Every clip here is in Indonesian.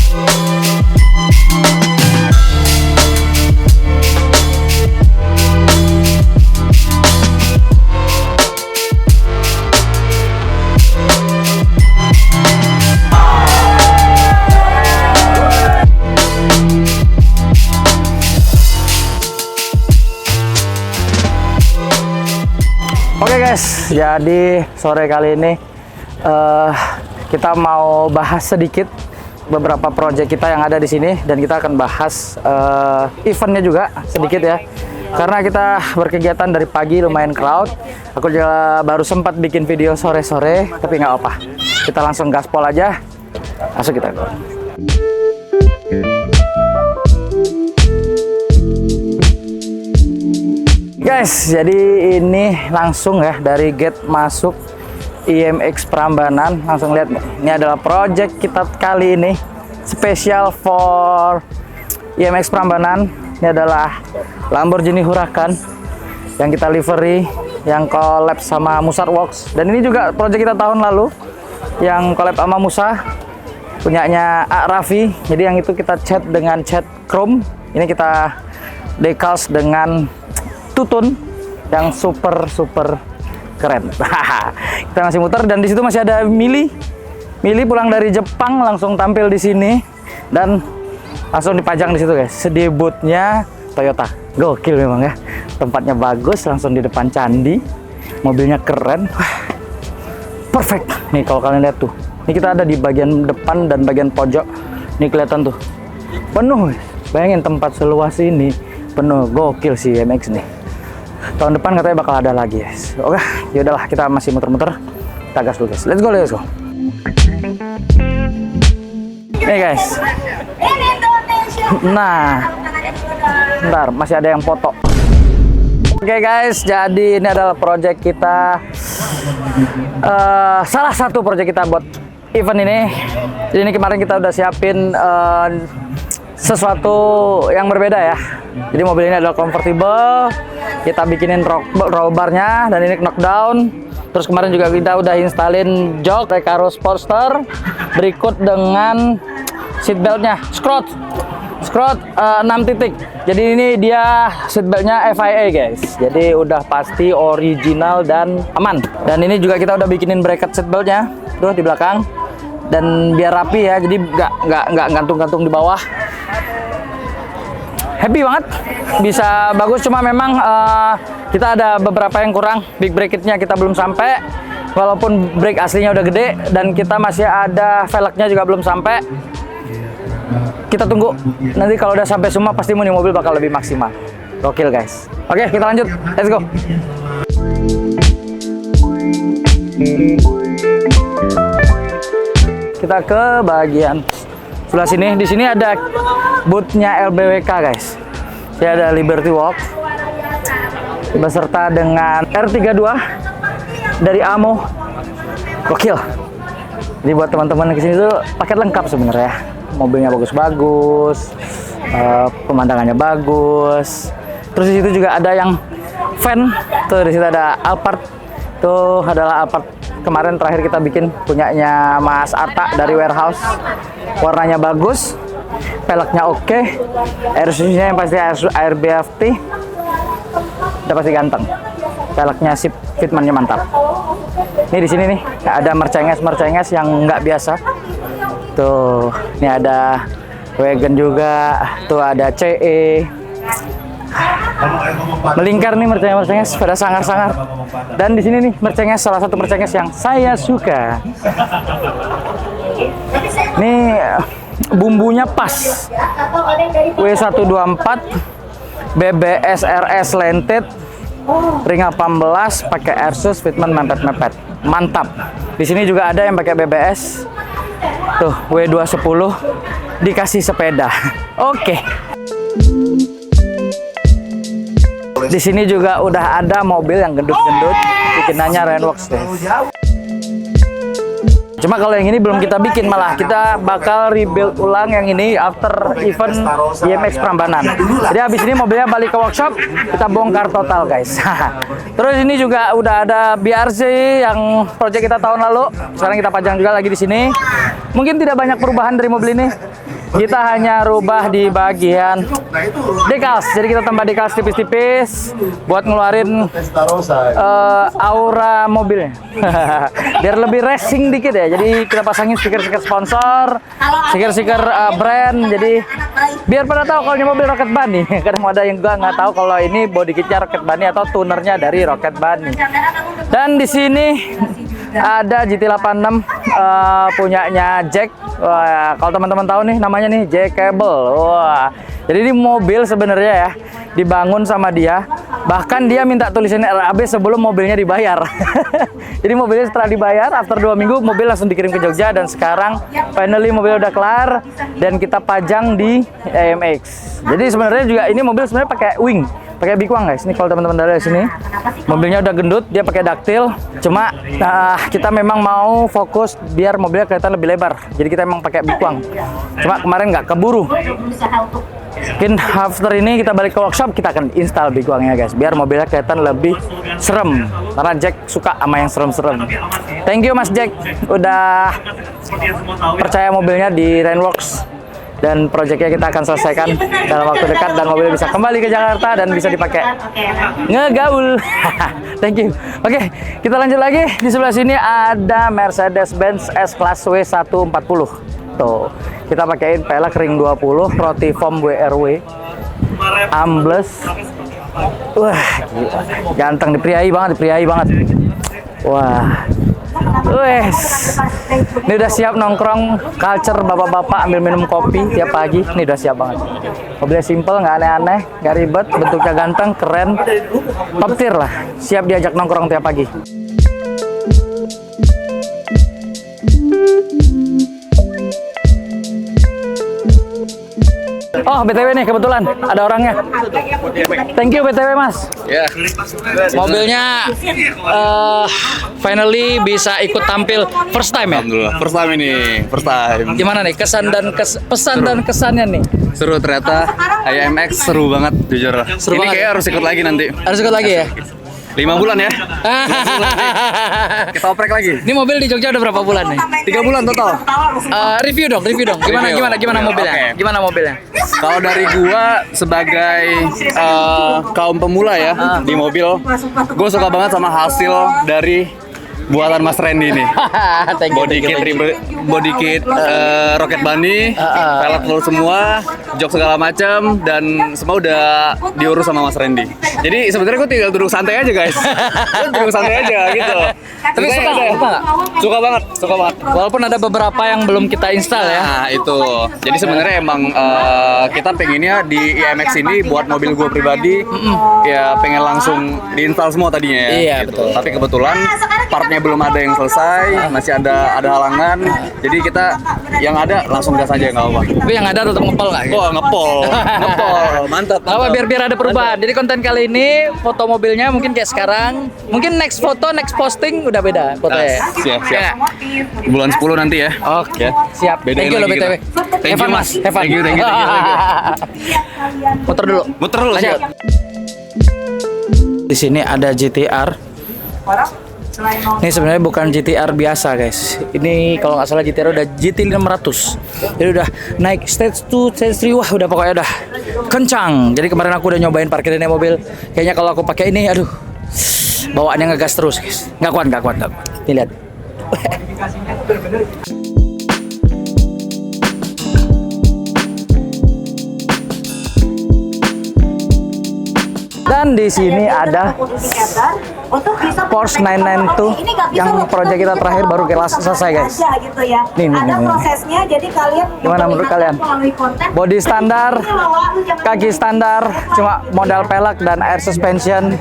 Oke guys, jadi sore kali ini kita mau bahas sedikit beberapa project kita yang ada di sini, dan kita akan bahas eventnya juga sedikit ya. Karena kita berkegiatan dari pagi lumayan crowd. Aku juga baru sempat bikin video sore-sore, tapi nggak apa. Kita langsung gaspol aja. Masuk kita. Guys, jadi ini langsung ya dari gate masuk IMX Prambanan. Langsung lihat nih, ini adalah project kita kali ini spesial for IMX Prambanan. Ini adalah Lamborghini Huracan yang kita livery, yang collab sama Musar Works. Dan ini juga project kita tahun lalu yang collab sama Musa, punyanya A. Raffi. Jadi yang itu kita cat dengan cat chrome, ini kita decals dengan tutun yang super keren. Kita masih muter, dan di situ masih ada Mili pulang dari Jepang langsung tampil di sini dan langsung dipajang di situ guys. Sedebutnya Toyota, gokil memang ya. Tempatnya bagus, langsung di depan candi, mobilnya keren. Perfect nih kalau kalian lihat tuh. Ini kita ada di bagian depan dan bagian pojok. Ini kelihatan tuh penuh. Bayangin tempat seluas ini penuh, gokil sih MX nih. Tahun depan katanya bakal ada lagi guys. Oke, yaudahlah, kita masih muter-muter. Kita gas dulu guys. Let's go. Nih guys. Nah, bentar, masih ada yang foto. Oke guys, jadi ini adalah project kita, salah satu project kita buat event ini. Jadi ini kemarin kita udah siapin sesuatu yang berbeda ya. Jadi mobil ini adalah convertible, kita bikinin roll barnya, dan ini knockdown. Terus kemarin juga kita udah installin jok Recaro Sportster, berikut dengan seatbeltnya Scrot 6 titik. Jadi ini dia seatbeltnya FIA guys, jadi udah pasti original dan aman. Dan ini juga kita udah bikinin bracket seatbeltnya tuh di belakang, dan biar rapi ya, jadi nggak gantung-gantung di bawah. Happy banget, bisa bagus. Cuma memang kita ada beberapa yang kurang. Big bracketnya kita belum sampai, walaupun brake aslinya udah gede, dan kita masih ada velgnya juga belum sampai. Kita tunggu, nanti kalau udah sampai semua pasti muni mobil bakal lebih maksimal. Gokil guys. Oke, kita lanjut, let's go. Kita ke bagian sebelah sini. Di sini ada bootnya LBWK guys. Saya ada Liberty Walk beserta dengan R32 dari Amo. Gokil. Jadi buat teman-teman kesini tuh paket lengkap sebenarnya. Mobilnya bagus-bagus, pemandangannya bagus. Terus di situ juga ada yang van. Tuh di situ ada Alphard. Tuh adalah Alphard kemarin terakhir kita bikin, punyanya Mas Arta dari warehouse. Warnanya bagus, peleknya oke, air suspensinya yang pasti air BFT, udah pasti ganteng. Peleknya sip, fitmentnya mantap. Ini di sini nih ada mercenges yang nggak biasa. Tuh, ini ada wagon juga. Tuh ada CE. Melingkar nih mercenges pada sangar-sangar. Dan di sini nih mercenges, salah satu mercenges yang saya suka. Ini bumbunya pas. W124 BBS RS Lented, ring 18, pakai Airsus, fitment mepet-mepet. Mantap. Di sini juga ada yang pakai BBS. Tuh, W210 dikasih sepeda. Oke. Di sini juga udah ada mobil yang gendut-gendut, bikinannya Rainworks deh. Cuma kalau yang ini belum kita bikin, malah kita bakal rebuild ulang yang ini after event IMX Prambanan. Jadi habis ini mobilnya balik ke workshop, kita bongkar total guys. Terus ini juga udah ada BRZ yang project kita tahun lalu. Sekarang kita pajang juga lagi di sini. Mungkin tidak banyak perubahan dari mobil ini. Kita hanya rubah di bagian decals. Jadi kita tambah decals tipis-tipis buat ngeluarin aura mobilnya. Biar lebih racing dikit ya. Jadi kita pasangin stiker-stiker sponsor, stiker-stiker brand. Jadi biar pada tahu kalau ini mobil Rocket Bunny. Kadang ada yang gua nggak tahu kalau ini body kitnya Rocket Bunny atau tunernya dari Rocket Bunny. Dan di sini ada GT86 punyanya Jack. Wah, kalau teman-teman tahu nih namanya nih Jack Cable. Wah, jadi ini mobil sebenarnya ya dibangun sama dia. Bahkan dia minta tulisan RAB sebelum mobilnya dibayar. Jadi mobilnya setelah dibayar, after 2 minggu mobil langsung dikirim ke Jogja dan sekarang finally mobil udah kelar dan kita pajang di AMX. Jadi sebenarnya juga ini mobil sebenarnya pakai wing. Pakai bikwang guys, ini kalau teman-teman dari sini mobilnya udah gendut, dia pakai daktil. Cuma kita memang mau fokus biar mobilnya kelihatan lebih lebar. Jadi kita memang pakai bikwang. Cuma kemarin nggak keburu. Mungkin after ini kita balik ke workshop, kita akan install bikwangnya guys, biar mobilnya kelihatan lebih serem. Karena Jack suka sama yang serem-serem. Thank you Mas Jack, udah percaya mobilnya di Rainworks. Dan proyeknya kita akan selesaikan dalam waktu dekat dan mobil bisa kembali ke Jakarta dan bisa dipakai ngegaul. Thank you. Oke, kita lanjut lagi. Di sebelah sini ada Mercedes-Benz S-Class W140. Tuh, kita pakaiin pelek ring 20, roti foam WRW, ambles. Wah, gila. Ganteng, dipriai banget. Wah. Wes, ini udah siap nongkrong culture bapak-bapak ambil minum kopi tiap pagi. Ini udah siap banget. Mobilnya simple, nggak aneh-aneh, nggak ribet, bentuknya ganteng, keren, top tier lah. Siap diajak nongkrong tiap pagi. Oh, BTW nih kebetulan ada orangnya. Thank you BTW Mas. Ya. Mobilnya finally bisa ikut tampil first time ya? Alhamdulillah. First time. Gimana nih kesan dan pesan dan kesannya nih? Seru ternyata. IMX seru banget jujur. Seru ini banget. kayak harus ikut lagi nanti. Harus ikut lagi ya? 5 bulan ya. Kita oprek lagi. Ini mobil di Jogja udah berapa bulan nih? 3 bulan total. Review dong. Gimana mobilnya? Oke. Gimana mobilnya? Kalau dari gua sebagai kaum pemula ya di mobil, gua suka banget sama hasil dari buatan Mas Randy nih. Body kit Rocket Bunny, pelek full semua, jok segala macam dan semua udah diurus sama Mas Randy. Jadi sebenarnya gue tinggal duduk santai aja guys. Gue duduk santai aja gitu. Tapi suka nggak? Suka banget. Walaupun ada beberapa yang belum kita install ya. Nah itu. Jadi sebenarnya emang kita pengennya di IMX ini buat mobil gue pribadi ya pengen langsung diinstal semua tadinya ya. Iya, gitu. betul. Tapi kebetulan partnya belum ada yang selesai, masih ada halangan. Jadi kita yang ada langsung gas aja nggak apa-apa. Tapi yang ada tetap ngepol nggak? Oh ngepol, mantap. Biar ada perubahan. Jadi konten kali ini foto mobilnya mungkin kayak sekarang, mungkin next foto, next posting udah beda fotonya. Siap. Ya. Bulan 10 nanti ya. Oke, Ya. siap. Bedain Thank you lo lagi BTW. kita. Thank you, Mas. Have fun. Thank you. Muter dulu. Lanjut. Siap. Di sini ada GTR. Ini sebenarnya bukan GTR biasa guys. Ini kalau nggak salah GTR udah GT 500. Jadi udah naik stage 2, stage 3, wah udah pokoknya udah kencang. Jadi kemarin aku udah nyobain parkirinnya mobil. Kayaknya kalau aku pakai ini, aduh, bawaannya ngegas terus guys. Nggak kuat. Nih lihat. Dan di sini ada Porsche 992 yang proyek kita terakhir baru kelas selesai guys. Gitu ya. Nih. Ada prosesnya, jadi kalian Gimana menurut kalian? Body standar, kaki standar, cuma modal pelek dan air suspension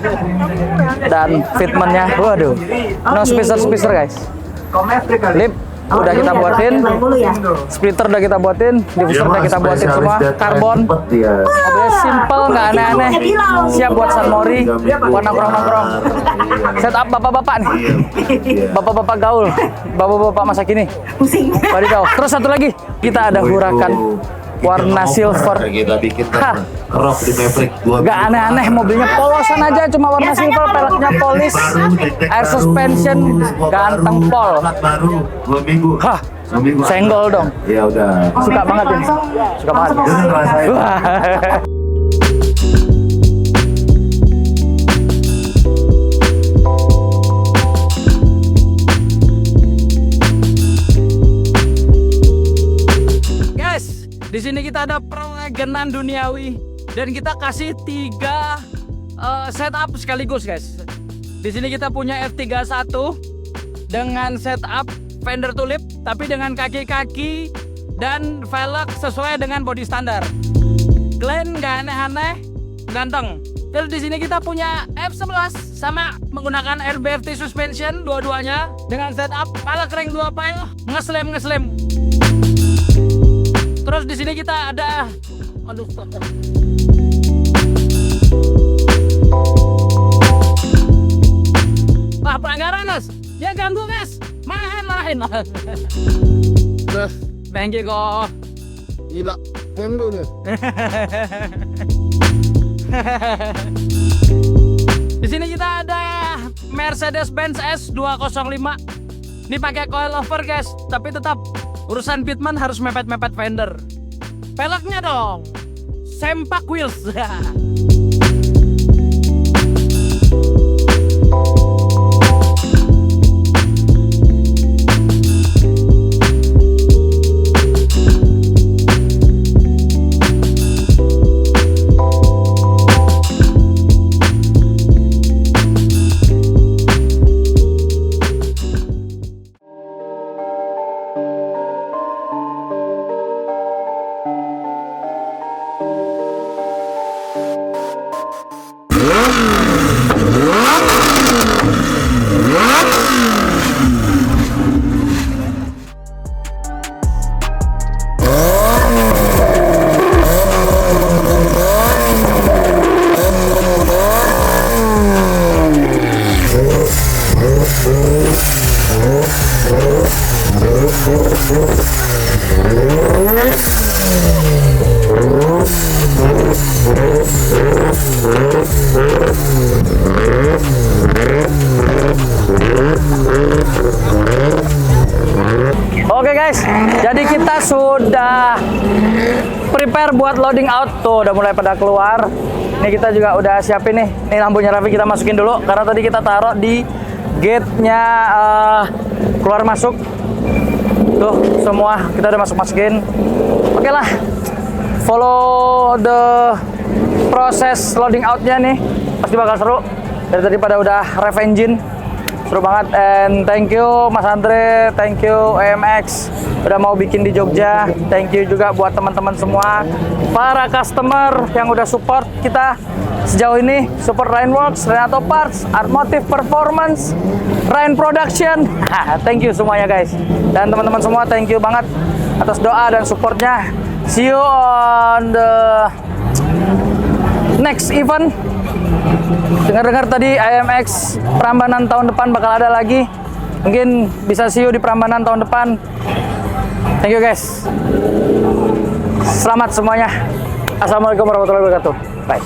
dan fitmentnya. Waduh, no spacer guys. Lip udah kita buatin, splitter udah kita buatin, diffuser udah kita buatin semua, karbon, mobilnya simple, nggak aneh-aneh, siap buat San Mori, buat nongkrong-nongkrong. Setup bapak-bapak nih, bapak-bapak gaul, bapak-bapak masa kini. Wadidaw. Terus satu lagi, kita ada hurakan warna silver. Kita bikin rok di Maverick 2. Gak aneh-aneh, mobilnya polosan aja, cuma warna silver, peleknya polis, air suspension, ganteng pol. Baru 2 minggu. Hah, Seminggu. Senggol dong. Iya udah. Suka banget ini. Suka banget. Jangan rasain. Wah. Guys, di sini kita ada perlegenan duniawi dan kita kasih 3 setup sekaligus, guys. Di sini kita punya F31 dengan setup fender tulip tapi dengan kaki-kaki dan velg sesuai dengan body standar. Clean, gak aneh-aneh, ganteng. Terus di sini kita punya F11 sama menggunakan RBFT suspension dua-duanya dengan setup velg ring 2 pile, ngeslem. Terus di sini kita ada wah, pelanggaran, Mas. Ya ganggu, Mas. Main. Tuh, thank you, kok. Gila, ganggu deh. Di sini kita ada Mercedes-Benz S205. Ini pakai coilover, guys, tapi tetap urusan fitment harus mepet-mepet fender. Peleknya dong, sempak wheels. Oke guys, jadi kita sudah prepare buat loading out. Tuh udah mulai pada keluar. Ini kita juga udah siapin nih. Ini lampunya Raffi kita masukin dulu karena tadi kita taruh di gate-nya keluar masuk. Tuh semua kita udah masukin. Oke lah, follow the proses loading out-nya nih. Pasti bakal seru. Dari tadi pada udah rev engine. Seru banget, and thank you Mas Andre, thank you AMX udah mau bikin di Jogja. Thank you juga buat teman-teman semua, para customer yang udah support kita sejauh ini, support Rainworks, Renato Parts, Artmotive Performance, Rain Production. Thank you semuanya guys, dan teman-teman semua thank you banget atas doa dan supportnya. See you on the next event. Dengar-dengar tadi IMX Prambanan tahun depan bakal ada lagi. Mungkin bisa see you di Prambanan tahun depan. Thank you guys. Selamat semuanya. Assalamualaikum warahmatullahi wabarakatuh. Bye.